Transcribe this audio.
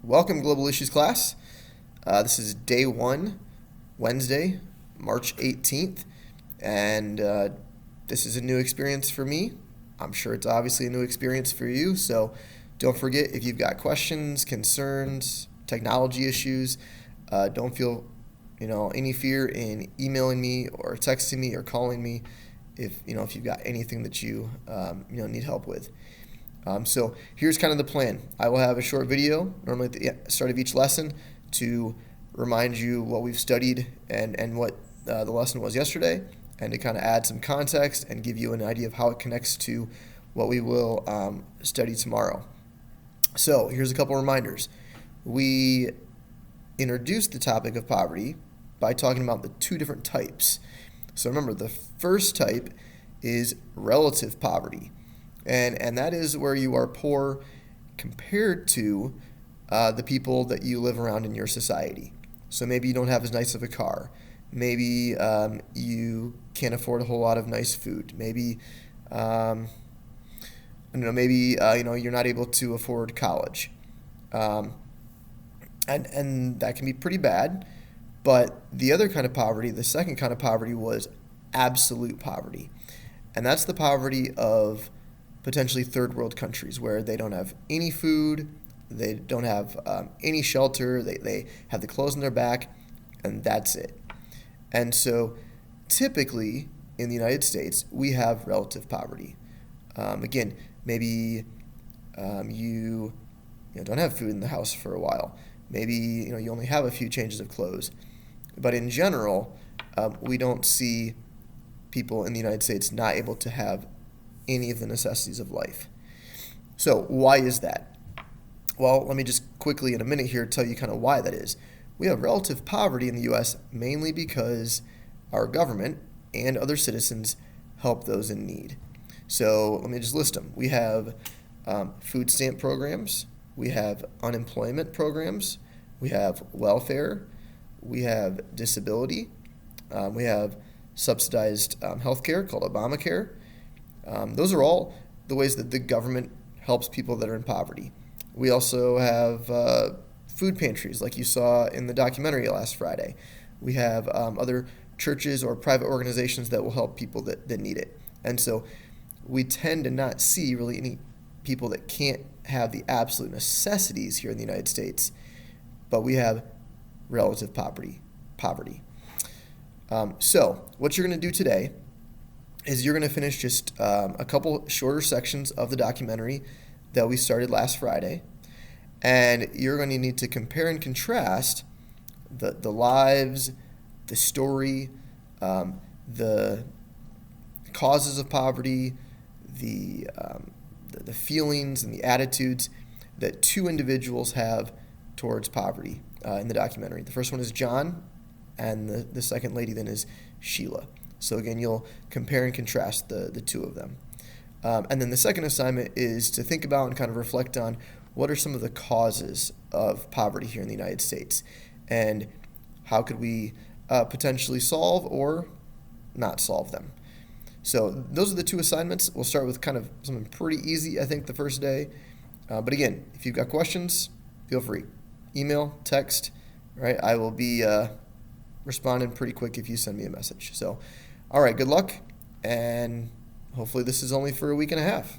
Welcome, Global Issues class. This is day one, Wednesday, March 18th, and this is a new experience for me. I'm sure it's obviously a new experience for you, so don't forget, if you've got questions, concerns, technology issues, don't feel any fear in emailing me or texting me or calling me if you've got anything that you need help with. So here's kind of the plan. I will have a short video, normally at the start of each lesson, to remind you what we've studied and what the lesson was yesterday, and to kind of add some context and give you an idea of how it connects to what we will study tomorrow. So here's a couple reminders. We introduced the topic of poverty by talking about the two different types. So remember, the first type is relative poverty. And that is where you are poor compared to the people that you live around in your society. So maybe you don't have as nice of a car. Maybe you can't afford a whole lot of nice food. Maybe you're not able to afford college. And that can be pretty bad. But the other kind of poverty, the second kind of poverty, was absolute poverty. And that's the poverty of potentially third world countries where they don't have any food, they don't have any shelter, they have the clothes on their back, and that's it. And so typically in the United States, we have relative poverty. Again, maybe you don't have food in the house for a while. Maybe you only have a few changes of clothes. But in general, we don't see people in the United States not able to have any of the necessities of life. So why is that? Well, let me just quickly in a minute here tell you kind of why that is. We have relative poverty in the U.S. mainly because our government and other citizens help those in need. So let me just list them. We have food stamp programs, we have unemployment programs, we have welfare, we have disability, we have subsidized health care called Obamacare. Those are all the ways that the government helps people that are in poverty. We also have food pantries, like you saw in the documentary last Friday. We have other churches or private organizations that will help people that need it. And so we tend to not see really any people that can't have the absolute necessities here in the United States, but we have relative poverty. So what you're going to do today is you're going to finish just a couple shorter sections of the documentary that we started last Friday, and you're going to need to compare and contrast the lives, the story, the causes of poverty, the feelings and the attitudes that two individuals have towards poverty in the documentary. The first one is John, and the second lady then is Sheila. So again, you'll compare and contrast the two of them. And then the second assignment is to think about and kind of reflect on what are some of the causes of poverty here in the United States, and how could we potentially solve or not solve them. So those are the two assignments. We'll start with kind of something pretty easy, I think, the first day. But again, if you've got questions, feel free. Email, text, right? I will be responding pretty quick if you send me a message. So, all right, good luck, and hopefully this is only for a week and a half.